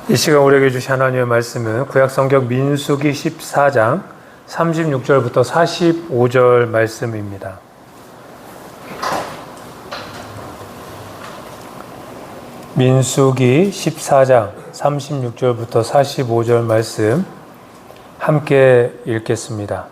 이 시간 우리에게 주신 하나님의 말씀은 구약성경 민수기 14장 36절부터 45절 말씀입니다. 민수기 14장 36절부터 45절 말씀 함께 읽겠습니다.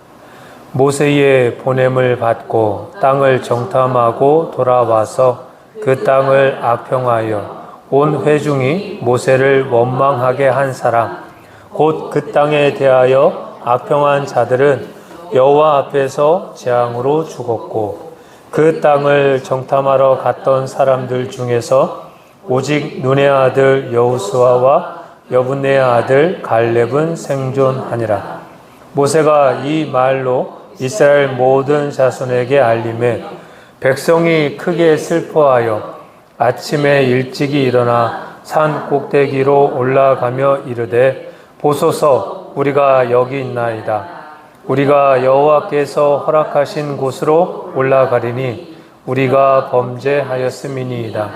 모세의 보냄을 받고 땅을 정탐하고 돌아와서 그 땅을 악평하여 온 회중이 모세를 원망하게 한 사람, 곧 그 땅에 대하여 악평한 자들은 여호와 앞에서 재앙으로 죽었고, 그 땅을 정탐하러 갔던 사람들 중에서 오직 눈의 아들 여호수아와 여분의 아들 갈렙은 생존하니라. 모세가 이 말로 이스라엘 모든 자손에게 알림해 백성이 크게 슬퍼하여 아침에 일찍이 일어나 산 꼭대기로 올라가며 이르되 보소서, 우리가 여기 있나이다. 우리가 여호와께서 허락하신 곳으로 올라가리니 우리가 범죄하였음이니이다.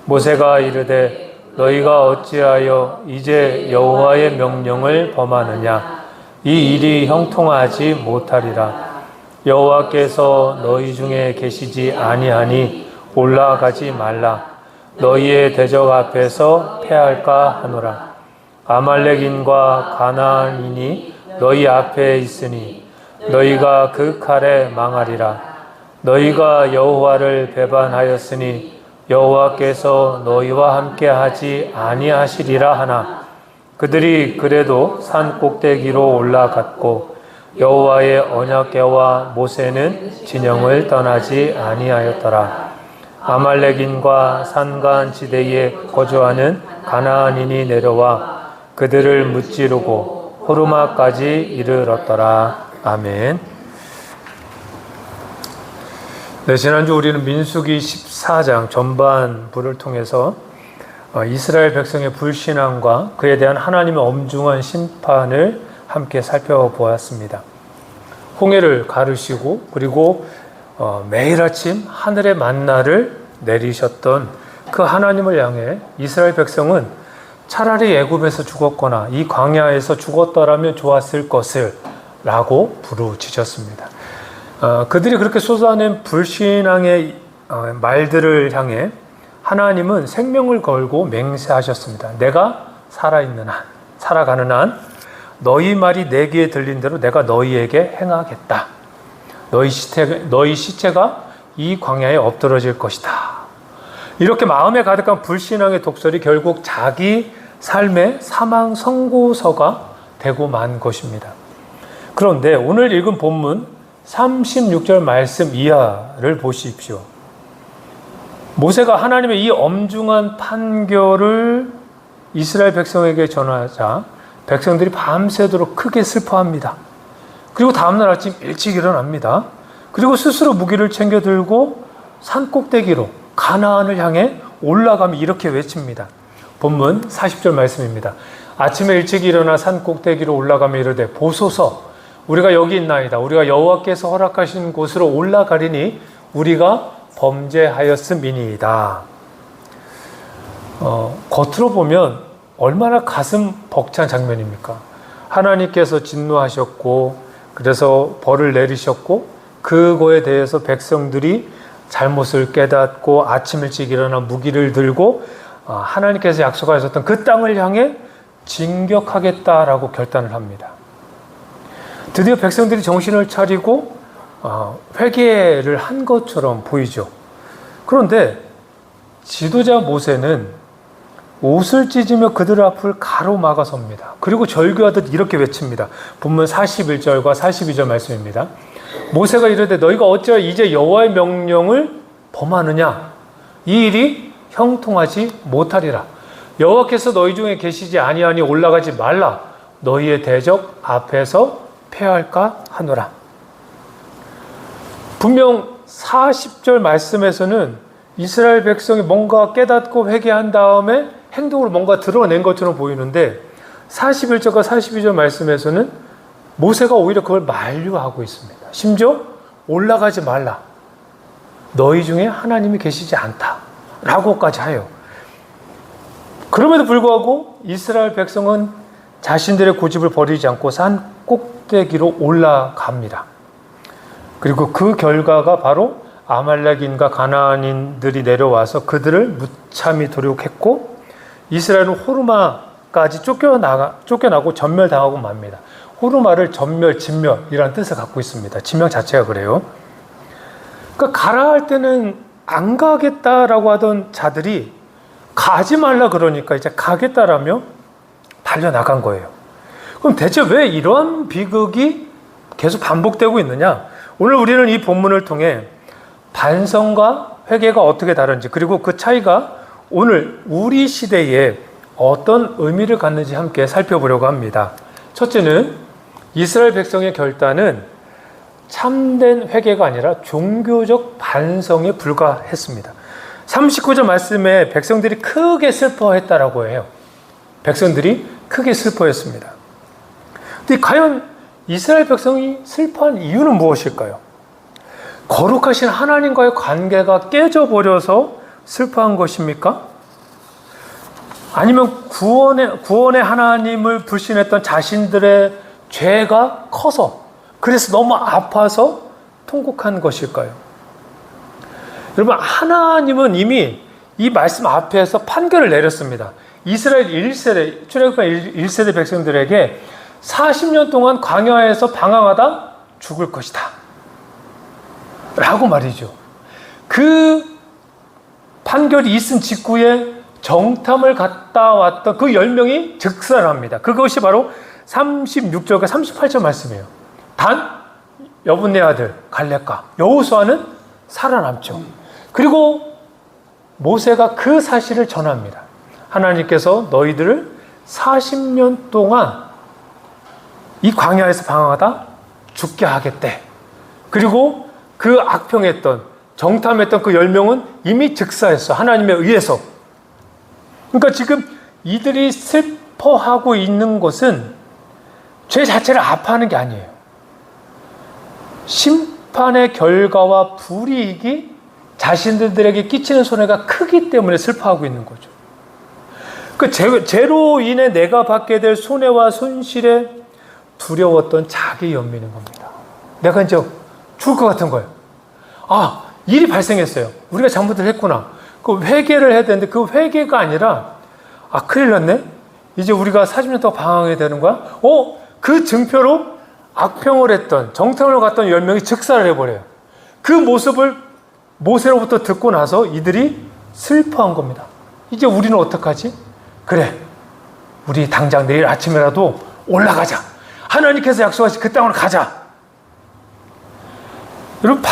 모세가 이르되 너희가 어찌하여 이제 여호와의 명령을 범하느냐? 이 일이 형통하지 못하리라. 여호와께서 너희 중에 계시지 아니하니 올라가지 말라. 너희의 대적 앞에서 패할까 하노라. 아말렉인과 가나안인이 너희 앞에 있으니 너희가 그 칼에 망하리라. 너희가 여호와를 배반하였으니 여호와께서 너희와 함께하지 아니하시리라 하나, 그들이 그래도 산 꼭대기로 올라갔고 여호와의 언약궤와 모세는 진영을 떠나지 아니하였더라. 아말렉인과 산간 지대에 거주하는 가나안인이 내려와 그들을 무찌르고 호르마까지 이르렀더라. 아멘. 네, 지난주 우리는 민수기 14장 전반부를 통해서 이스라엘 백성의 불신앙과 그에 대한 하나님의 엄중한 심판을 함께 살펴보았습니다. 홍해를 가르시고 그리고 매일 아침 하늘의 만나를 내리셨던 그 하나님을 향해 이스라엘 백성은 차라리 애굽에서 죽었거나 이 광야에서 죽었더라면 좋았을 것을 라고 부르짖었습니다. 그들이 그렇게 쏟아낸 불신앙의 말들을 향해 하나님은 생명을 걸고 맹세하셨습니다. 내가 살아있는 한, 살아가는 한 너희 말이 내 귀에 들린 대로 내가 너희에게 행하겠다. 너희 시체가 이 광야에 엎드러질 것이다. 이렇게 마음에 가득한 불신앙의 독설이 결국 자기 삶의 사망 선고서가 되고 만 것입니다. 그런데 오늘 읽은 본문 36절 말씀 이하를 보십시오. 모세가 하나님의 이 엄중한 판결을 이스라엘 백성에게 전하자 백성들이 밤새도록 크게 슬퍼합니다. 그리고 다음날 아침 일찍 일어납니다. 그리고 스스로 무기를 챙겨 들고 산 꼭대기로 가나안을 향해 올라가며 이렇게 외칩니다. 본문 40절 말씀입니다. 아침에 일찍 일어나 산 꼭대기로 올라가며 이르되 보소서, 우리가 여기 있나이다. 우리가 여호와께서 허락하신 곳으로 올라가리니 우리가 범죄하였음이니이다. 겉으로 보면 얼마나 가슴 벅찬 장면입니까? 하나님께서 진노하셨고 그래서 벌을 내리셨고 그거에 대해서 백성들이 잘못을 깨닫고 아침 일찍 일어나 무기를 들고 하나님께서 약속하셨던 그 땅을 향해 진격하겠다라고 결단을 합니다. 드디어 백성들이 정신을 차리고 회개를 한 것처럼 보이죠. 그런데 지도자 모세는 옷을 찢으며 그들 앞을 가로막아 섭니다. 그리고 절규하듯 이렇게 외칩니다. 본문 41절과 42절 말씀입니다. 모세가 이르되 너희가 어찌하여 이제 여호와의 명령을 범하느냐? 이 일이 형통하지 못하리라. 여호와께서 너희 중에 계시지 아니하니 올라가지 말라. 너희의 대적 앞에서 패할까 하노라. 분명 40절 말씀에서는 이스라엘 백성이 뭔가 깨닫고 회개한 다음에 행동으로 뭔가 드러낸 것처럼 보이는데 41절과 42절 말씀에서는 모세가 오히려 그걸 만류하고 있습니다. 심지어 올라가지 말라. 너희 중에 하나님이 계시지 않다. 라고까지 하여 그럼에도 불구하고 이스라엘 백성은 자신들의 고집을 버리지 않고 산 꼭대기로 올라갑니다. 그리고 그 결과가 바로 아말렉인과 가나안인들이 내려와서 그들을 무참히 도륙했고 이스라엘은 호르마까지 쫓겨나고 전멸당하고 맙니다. 호르마를 전멸, 진멸이라는 뜻을 갖고 있습니다. 지명 자체가 그래요. 그러니까 가라 할 때는 안 가겠다라고 하던 자들이 가지 말라 그러니까 이제 가겠다라며 달려나간 거예요. 그럼 대체 왜 이런 비극이 계속 반복되고 있느냐? 오늘 우리는 이 본문을 통해 반성과 회개가 어떻게 다른지, 그리고 그 차이가 오늘 우리 시대에 어떤 의미를 갖는지 함께 살펴보려고 합니다. 첫째는 이스라엘 백성의 결단은 참된 회개가 아니라 종교적 반성에 불과했습니다. 39절 말씀에 백성들이 크게 슬퍼했다라고 해요. 백성들이 크게 슬퍼했습니다. 근데 과연 이스라엘 백성이 슬퍼한 이유는 무엇일까요? 거룩하신 하나님과의 관계가 깨져버려서 슬퍼한 것입니까? 아니면 구원의 하나님을 불신했던 자신들의 죄가 커서, 그래서 너무 아파서 통곡한 것일까요? 여러분, 하나님은 이미 이 말씀 앞에서 판결을 내렸습니다. 이스라엘 1세대, 출애굽한 1세대 백성들에게 40년 동안 광야에서 방황하다 죽을 것이다 라고 말이죠. 그 판결이 있은 직후에 정탐을 갔다 왔던 그 10명이 즉사합니다. 그것이 바로 36절과 38절 말씀이에요. 단 여분네 아들 갈렙과 여호수아는 살아남죠. 그리고 모세가 그 사실을 전합니다. 하나님께서 너희들을 40년 동안 이 광야에서 방황하다 죽게 하겠대. 그리고 그 악평했던, 정탐했던 그 10명은 이미 즉사했어. 하나님에 의해서. 그러니까 지금 이들이 슬퍼하고 있는 것은 죄 자체를 아파하는 게 아니에요. 심판의 결과와 불이익이 자신들에게 끼치는 손해가 크기 때문에 슬퍼하고 있는 거죠. 그 죄로 인해 내가 받게 될 손해와 손실에 두려웠던 자기 연민인 겁니다. 내가 이제 죽을 것 같은 거예요. 아, 일이 발생했어요. 우리가 잘못을 했구나. 그 회개를 해야 되는데 그 회개가 아니라, 아, 큰일 났네? 이제 우리가 40년 동안 방황해야 되는 거야? 그 증표로 악평을 했던, 정탐을 갔던 10명이 즉사를 해버려요. 그 모습을 모세로부터 듣고 나서 이들이 슬퍼한 겁니다. 이제 우리는 어떡하지? 그래, 우리 당장 내일 아침이라도 올라가자. 하나님께서 약속하신 그 땅으로 가자. 여러분,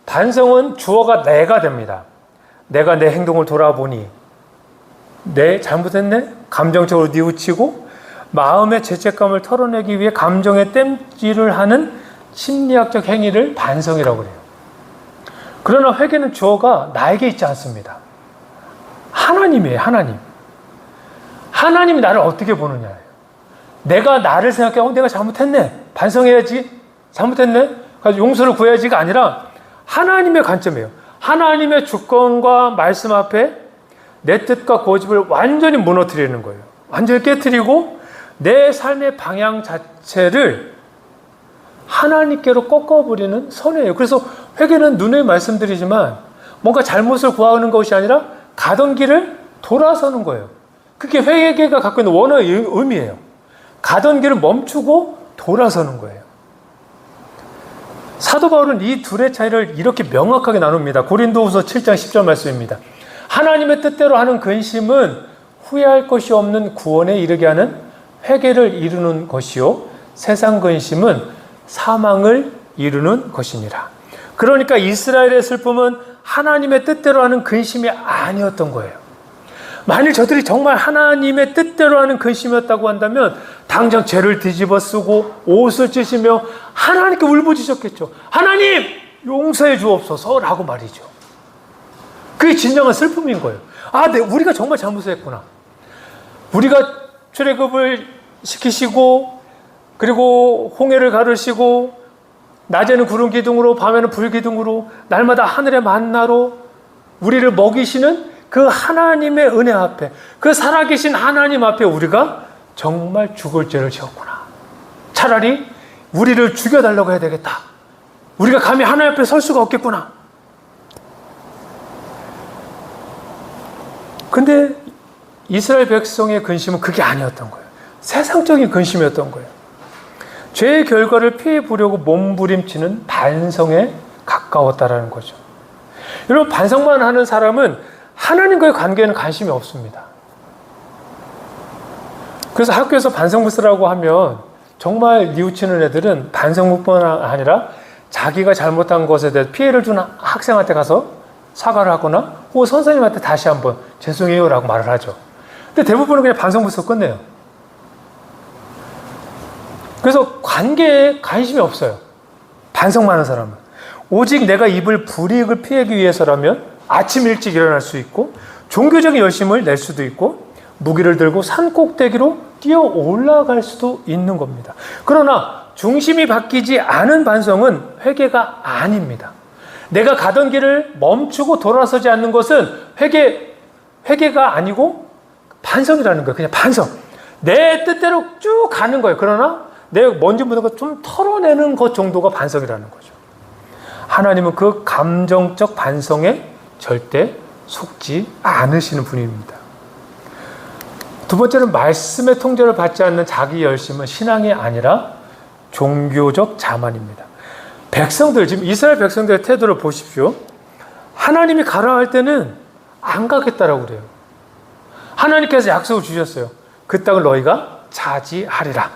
반성은 주어가 내가 됩니다. 내가 내 행동을 돌아보니 내 잘못했네? 감정적으로 뉘우치고 마음의 죄책감을 털어내기 위해 감정의 땜질을 하는 심리학적 행위를 반성이라고 해요. 그러나 회개는 주어가 나에게 있지 않습니다. 하나님이에요. 하나님이 나를 어떻게 보느냐예요. 내가 나를 생각해, 내가 잘못했네. 반성해야지. 잘못했네. 그래서 용서를 구해야지가 아니라 하나님의 관점이에요. 하나님의 주권과 말씀 앞에 내 뜻과 고집을 완전히 무너뜨리는 거예요. 완전히 깨트리고 내 삶의 방향 자체를 하나님께로 꺾어버리는 선회예요. 그래서 회개는 눈에 말씀드리지만 뭔가 잘못을 구하는 것이 아니라 가던 길을 돌아서는 거예요. 그게 회개가 갖고 있는 원어의 의미예요. 가던 길을 멈추고 돌아서는 거예요. 사도 바울은 이 둘의 차이를 이렇게 명확하게 나눕니다. 고린도후서 7장 10절 말씀입니다. 하나님의 뜻대로 하는 근심은 후회할 것이 없는 구원에 이르게 하는 회개를 이루는 것이요, 세상 근심은 사망을 이루는 것이니라. 그러니까 이스라엘의 슬픔은 하나님의 뜻대로 하는 근심이 아니었던 거예요. 만일 저들이 정말 하나님의 뜻대로 하는 근심이었다고 한다면 당장 죄를 뒤집어 쓰고 옷을 찢으며 하나님께 울부짖었겠죠. 하나님, 용서해 주옵소서라고 말이죠. 그게 진정한 슬픔인 거예요. 우리가 정말 잘못을 했구나. 우리가 출애굽을 시키시고, 그리고 홍해를 가르시고, 낮에는 구름 기둥으로 밤에는 불 기둥으로 날마다 하늘의 만나로 우리를 먹이시는 그 하나님의 은혜 앞에, 그 살아계신 하나님 앞에 우리가 정말 죽을 죄를 지었구나. 차라리 우리를 죽여달라고 해야 되겠다. 우리가 감히 하나님 앞에 설 수가 없겠구나. 근데 이스라엘 백성의 근심은 그게 아니었던 거예요. 세상적인 근심이었던 거예요. 죄의 결과를 피해보려고 몸부림치는 반성에 가까웠다라는 거죠. 여러분, 반성만 하는 사람은 하나님과의 관계에는 관심이 없습니다. 그래서 학교에서 반성문 쓰라고 하면 정말 뉘우치는 애들은 반성문뿐 아니라 자기가 잘못한 것에 대해 피해를 준 학생한테 가서 사과를 하거나 혹은 선생님한테 다시 한번 죄송해요 라고 말을 하죠. 근데 대부분은 그냥 반성문 쓰고 끝내요. 그래서 관계에 관심이 없어요. 반성만 하는 사람은. 오직 내가 입을 불이익을 피하기 위해서라면 아침 일찍 일어날 수 있고 종교적인 열심을 낼 수도 있고 무기를 들고 산 꼭대기로 뛰어 올라갈 수도 있는 겁니다. 그러나 중심이 바뀌지 않은 반성은 회개가 아닙니다. 내가 가던 길을 멈추고 돌아서지 않는 것은 회개가 아니고 반성이라는 거예요. 그냥 반성. 내 뜻대로 쭉 가는 거예요. 그러나 내 먼지 묻은 것 좀 털어내는 것 정도가 반성이라는 거죠. 하나님은 그 감정적 반성에 절대 속지 않으시는 분입니다. 두 번째는 말씀의 통제를 받지 않는 자기 열심은 신앙이 아니라 종교적 자만입니다. 백성들, 지금 이스라엘 백성들의 태도를 보십시오. 하나님이 가라 할 때는 안 가겠다라고 그래요. 하나님께서 약속을 주셨어요. 그 땅을 너희가 차지하리라.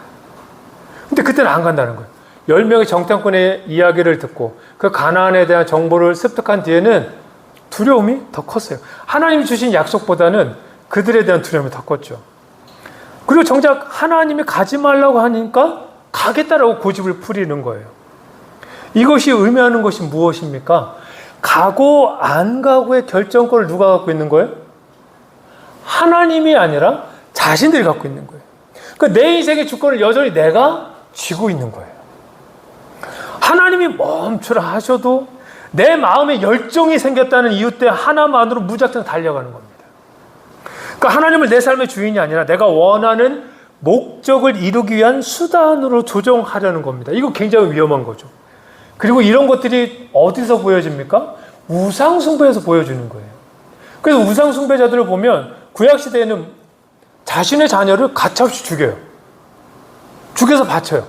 근데 그때는 안 간다는 거예요. 10명의 정탐꾼의 이야기를 듣고 그 가나안에 대한 정보를 습득한 뒤에는 두려움이 더 컸어요. 하나님이 주신 약속보다는 그들에 대한 두려움이 더 컸죠. 그리고 정작 하나님이 가지 말라고 하니까 가겠다라고 고집을 부리는 거예요. 이것이 의미하는 것이 무엇입니까? 가고 안 가고의 결정권을 누가 갖고 있는 거예요? 하나님이 아니라 자신들이 갖고 있는 거예요. 그러니까 내 인생의 주권을 여전히 내가 쥐고 있는 거예요. 하나님이 멈추라 하셔도 내 마음에 열정이 생겼다는 이유 때 하나만으로 무작정 달려가는 겁니다. 그러니까 하나님을 내 삶의 주인이 아니라 내가 원하는 목적을 이루기 위한 수단으로 조정하려는 겁니다. 이거 굉장히 위험한 거죠. 그리고 이런 것들이 어디서 보여집니까? 우상숭배에서 보여주는 거예요. 그래서 우상숭배자들을 보면 구약시대에는 자신의 자녀를 가차없이 죽여요. 죽여서 바쳐요.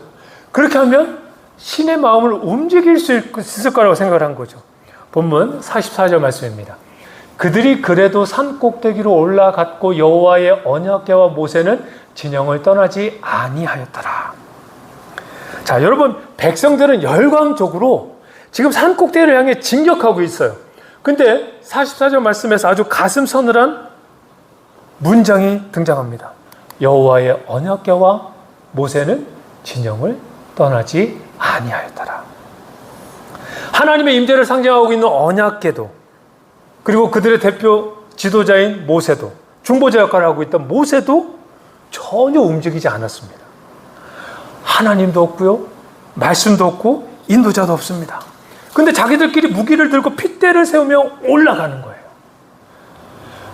그렇게 하면 신의 마음을 움직일 수 있을 거라고 생각을 한 거죠. 본문 44절 말씀입니다. 그들이 그래도 산 꼭대기로 올라갔고 여호와의 언약궤와 모세는 진영을 떠나지 아니하였더라. 자, 여러분, 백성들은 열광적으로 지금 산 꼭대기를 향해 진격하고 있어요. 근데 44절 말씀에서 아주 가슴 서늘한 문장이 등장합니다. 여호와의 언약궤와 모세는 진영을 떠나지 아니하였더라. 하나님의 임재를 상징하고 있는 언약궤도, 그리고 그들의 대표 지도자인 모세도, 중보자 역할을 하고 있던 모세도 전혀 움직이지 않았습니다. 하나님도 없고요, 말씀도 없고 인도자도 없습니다. 근데 자기들끼리 무기를 들고 핏대를 세우며 올라가는 거예요.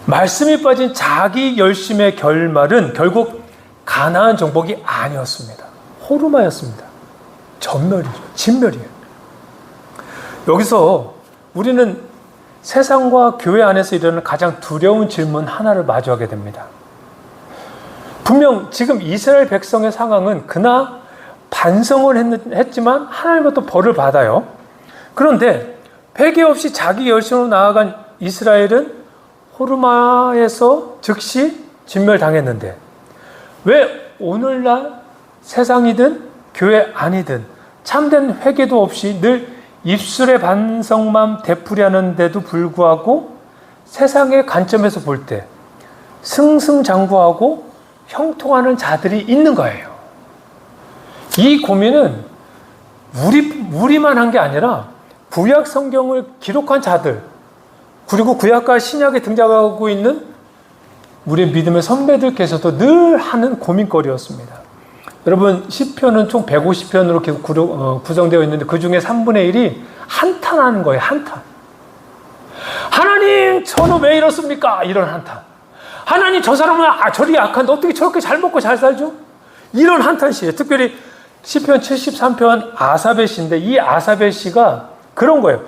말씀이 빠진 자기 열심의 결말은 결국 가나안 정복이 아니었습니다. 호르마였습니다. 전멸이죠. 진멸이에요. 여기서 우리는 세상과 교회 안에서 일어나는 가장 두려운 질문 하나를 마주하게 됩니다. 분명 지금 이스라엘 백성의 상황은 그나 반성을 했지만 하나님부터 벌을 받아요. 그런데 회개 없이 자기 열심으로 나아간 이스라엘은 호르마에서 즉시 진멸당했는데 왜 오늘날 세상이든 교회 아니든 참된 회개도 없이 늘 입술의 반성만 되풀이하는데도 불구하고 세상의 관점에서 볼 때 승승장구하고 형통하는 자들이 있는 거예요. 이 고민은 우리만 한 게 아니라 구약 성경을 기록한 자들, 그리고 구약과 신약에 등장하고 있는 우리의 믿음의 선배들께서도 늘 하는 고민거리였습니다. 여러분, 시편은 총 150편으로 구성되어 있는데 그 중에 3분의 1이 한탄하는 거예요. 한탄. 하나님, 저는 왜 이렇습니까? 이런 한탄. 하나님, 저 사람은 저리 약한데 어떻게 저렇게 잘 먹고 잘 살죠? 이런 한탄 시에 특별히 시편 73편 아사베 시인데, 이 아사베 시가 그런 거예요.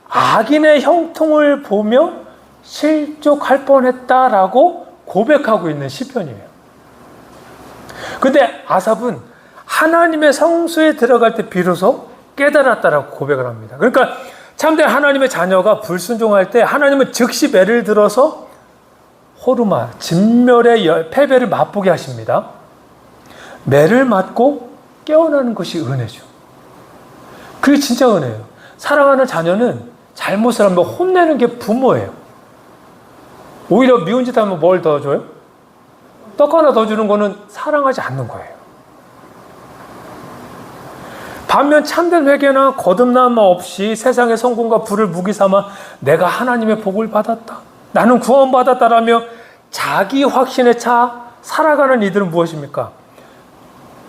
악인의 형통을 보며 실족할 뻔했다라고 고백하고 있는 시편이에요. 근데 아삽은 하나님의 성소에 들어갈 때 비로소 깨달았다라고 고백을 합니다. 그러니까 참된 하나님의 자녀가 불순종할 때 하나님은 즉시 매를 들어서 호르마, 진멸의 패배를 맛보게 하십니다. 매를 맞고 깨어나는 것이 은혜죠. 그게 진짜 은혜예요. 사랑하는 자녀는 잘못을 하면 혼내는 게 부모예요. 오히려 미운 짓 하면 뭘 더 줘요? 떡 하나 더 주는 거는 사랑하지 않는 거예요. 반면 참된 회개나 거듭남 없이 세상의 성공과 부를 무기 삼아 내가 하나님의 복을 받았다, 나는 구원받았다라며 자기 확신에 차 살아가는 이들은 무엇입니까?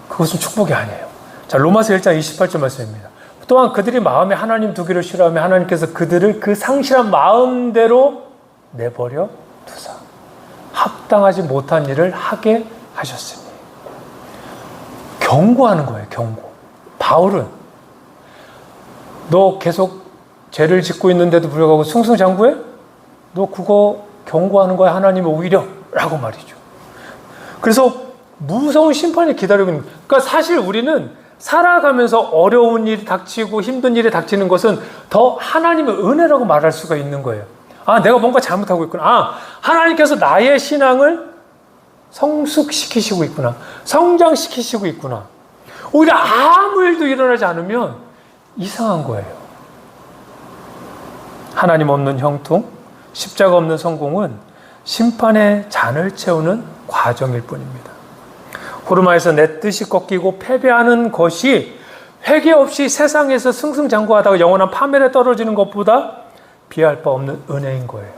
그것은 축복이 아니에요. 자, 로마서 1장 28절 말씀입니다. 또한 그들이 마음에 하나님 두기를 싫어하며 하나님께서 그들을 그 상실한 마음대로 내버려 두사 합당하지 못한 일을 하게 하셨으니. 경고하는 거예요. 경고. 바울은 너 계속 죄를 짓고 있는데도 불구하고 승승장구해? 너 그거 경고하는 거야, 하나님의 오히려? 라고 말이죠. 그래서 무서운 심판이 기다리고 있는 거예요. 그러니까 사실 우리는 살아가면서 어려운 일이 닥치고 힘든 일이 닥치는 것은 더 하나님의 은혜라고 말할 수가 있는 거예요. 내가 뭔가 잘못하고 있구나. 하나님께서 나의 신앙을 성숙시키시고 있구나. 성장시키시고 있구나. 오히려 아무 일도 일어나지 않으면 이상한 거예요. 하나님 없는 형통, 십자가 없는 성공은 심판의 잔을 채우는 과정일 뿐입니다. 호르마에서 내 뜻이 꺾이고 패배하는 것이 회개 없이 세상에서 승승장구하다가 영원한 파멸에 떨어지는 것보다 비할 바 없는 은혜인 거예요.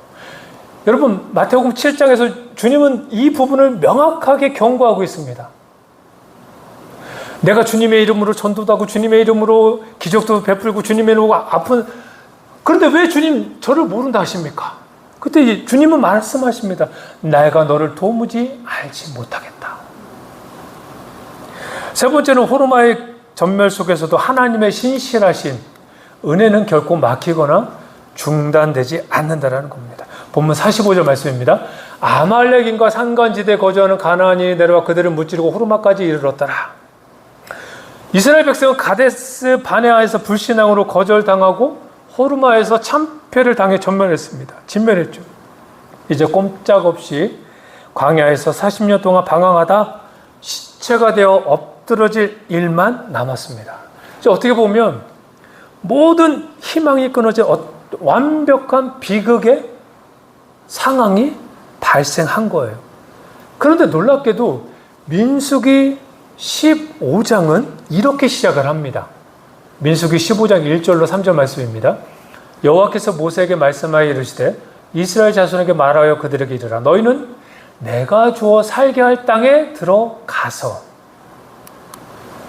여러분, 마태복음 7장에서 주님은 이 부분을 명확하게 경고하고 있습니다. 내가 주님의 이름으로 전도도 하고 주님의 이름으로 기적도 베풀고 주님의 이름으로 아픈, 그런데 왜 주님 저를 모른다 하십니까? 그때 주님은 말씀하십니다. 내가 너를 도무지 알지 못하겠다. 세 번째는 호르마의 전멸 속에서도 하나님의 신실하신 은혜는 결코 막히거나 중단되지 않는다라는 겁니다. 본문 45절 말씀입니다. 아말렉인과 산간지대에 거주하는 가나안인이 내려와 그들을 무찌르고 호르마까지 이르렀더라. 이스라엘 백성은 가데스 바네아에서 불신앙으로 거절당하고 호르마에서 참패를 당해 전멸했습니다. 진멸했죠. 이제 꼼짝없이 광야에서 40년 동안 방황하다 시체가 되어 엎드러질 일만 남았습니다. 어떻게 보면 모든 희망이 끊어진 완벽한 비극의 상황이 발생한 거예요. 그런데 놀랍게도 민수기 15장은 이렇게 시작을 합니다. 민수기 15장 1절로 3절 말씀입니다. 여호와께서 모세에게 말씀하여 이르시되 이스라엘 자손에게 말하여 그들에게 이르라. 너희는 내가 주어 살게 할 땅에 들어가서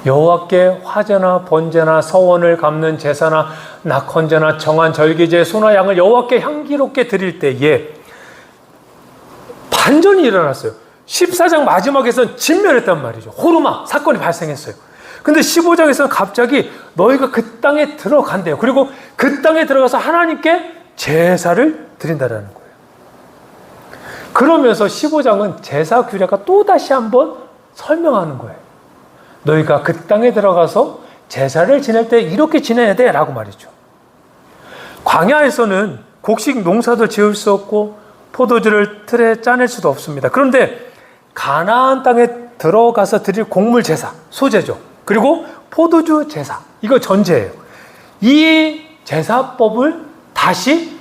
여호와께 화제나 번제나 서원을 갚는 제사나 낙헌제나 정한 절기제 소나 양을 여호와께 향기롭게 드릴 때에 반전이 일어났어요. 14장 마지막에서는 진멸했단 말이죠. 호르마 사건이 발생했어요. 근데 15장에서는 갑자기 너희가 그 땅에 들어간대요. 그리고 그 땅에 들어가서 하나님께 제사를 드린다라는 거예요. 그러면서 15장은 제사 규례가 또다시 한번 설명하는 거예요. 너희가 그 땅에 들어가서 제사를 지낼 때 이렇게 지내야 돼 라고 말이죠. 광야에서는 곡식 농사도 지을 수 없고 포도주를 틀에 짜낼 수도 없습니다. 그런데 가나안 땅에 들어가서 드릴 곡물 제사, 소제죠. 그리고 포도주 제사, 이거 전제예요. 이 제사법을 다시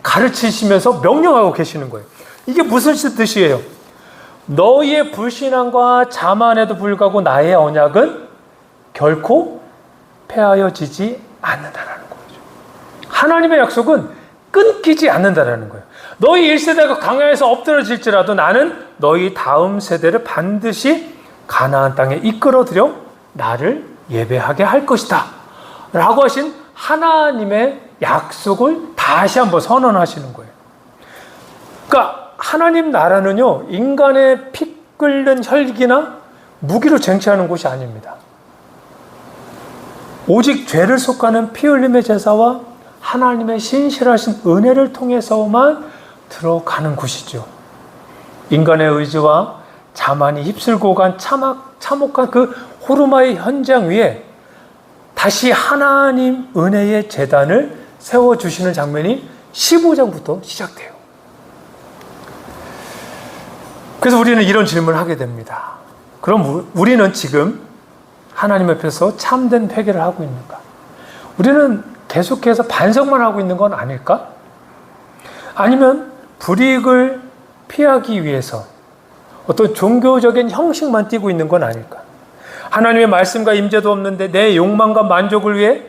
가르치시면서 명령하고 계시는 거예요. 이게 무슨 뜻이에요? 너희의 불신앙과 자만에도 불구하고 나의 언약은 결코 폐하여지지 않는다라는 거죠. 하나님의 약속은 끊기지 않는다라는 거예요. 너희 1세대가 광야에서 엎드러질지라도 나는 너희 다음 세대를 반드시 가나안 땅에 이끌어들여 나를 예배하게 할 것이다 라고 하신 하나님의 약속을 다시 한번 선언하시는 거예요. 그러니까 하나님 나라는요, 인간의 피 끓는 혈기나 무기로 쟁취하는 곳이 아닙니다. 오직 죄를 속하는 피 흘림의 제사와 하나님의 신실하신 은혜를 통해서만 들어가는 곳이죠. 인간의 의지와 자만이 휩쓸고 간 참혹한 그 호르마의 현장 위에 다시 하나님 은혜의 제단을 세워주시는 장면이 15장부터 시작돼요. 그래서 우리는 이런 질문을 하게 됩니다. 그럼 우리는 지금 하나님 앞에서 참된 회개를 하고 있는가? 우리는 계속해서 반성만 하고 있는 건 아닐까? 아니면 불이익을 피하기 위해서 어떤 종교적인 형식만 띠고 있는 건 아닐까? 하나님의 말씀과 임재도 없는데 내 욕망과 만족을 위해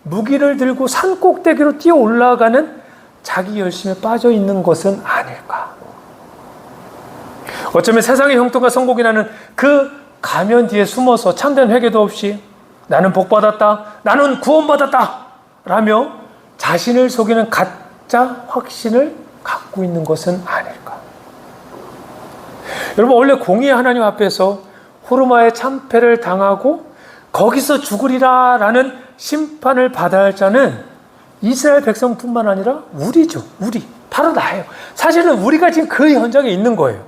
무기를 들고 산 꼭대기로 뛰어 올라가는 자기 열심에 빠져 있는 것은 아닐까? 어쩌면 세상의 형통과 성공이 나는 그 가면 뒤에 숨어서 참된 회개도 없이 나는 복받았다, 나는 구원받았다 라며 자신을 속이는 가짜 확신을 갖고 있는 것은 아닐까? 여러분, 원래 공의의 하나님 앞에서 호르마의 참패를 당하고 거기서 죽으리라 라는 심판을 받아야 할 자는 이스라엘 백성뿐만 아니라 우리죠. 우리. 바로 나예요. 사실은 우리가 지금 그 현장에 있는 거예요.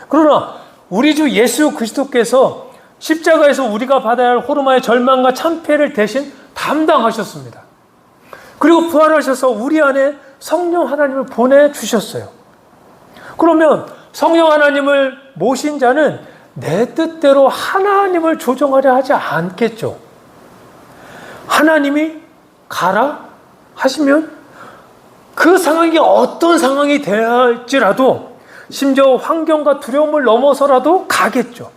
그러나 우리 주 예수 그리스도께서 십자가에서 우리가 받아야 할 호르마의 절망과 참패를 대신 담당하셨습니다. 그리고 부활하셔서 우리 안에 성령 하나님을 보내주셨어요. 그러면 성령 하나님을 모신 자는 내 뜻대로 하나님을 조정하려 하지 않겠죠. 하나님이 가라 하시면 그 상황이 어떤 상황이 될지라도 심지어 환경과 두려움을 넘어서라도 가겠죠.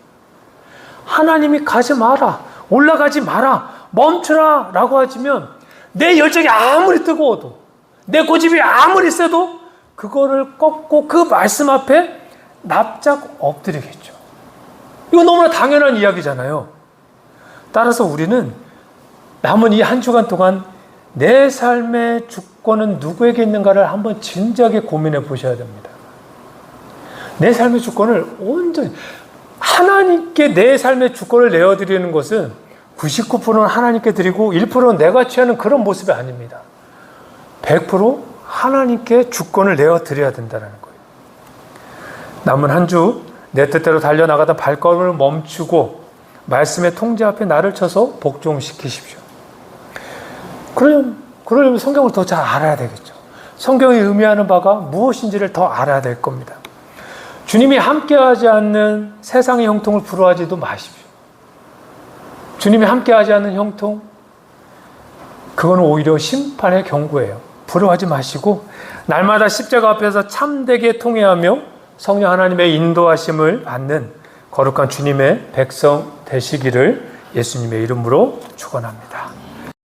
하나님이 가지 마라, 올라가지 마라, 멈추라 라고 하시면 내 열정이 아무리 뜨거워도, 내 고집이 아무리 세도 그거를 꺾고 그 말씀 앞에 납작 엎드리겠죠. 이거 너무나 당연한 이야기잖아요. 따라서 우리는 남은 이 한 주간 동안 내 삶의 주권은 누구에게 있는가를 한번 진지하게 고민해 보셔야 됩니다. 내 삶의 주권을 온전히 하나님께 내 삶의 주권을 내어드리는 것은 99%는 하나님께 드리고 1%는 내가 취하는 그런 모습이 아닙니다. 100% 하나님께 주권을 내어드려야 된다는 거예요. 남은 한 주 내 뜻대로 달려나가다 발걸음을 멈추고 말씀의 통제 앞에 나를 쳐서 복종시키십시오. 그러려면 성경을 더 잘 알아야 되겠죠. 성경이 의미하는 바가 무엇인지를 더 알아야 될 겁니다. 주님이 함께하지 않는 세상의 형통을 부러워하지도 마십시오. 주님이 함께하지 않는 형통, 그거는 오히려 심판의 경고예요. 부러워하지 마시고 날마다 십자가 앞에서 참되게 통회하며 성령 하나님의 인도하심을 받는 거룩한 주님의 백성 되시기를 예수님의 이름으로 축원합니다.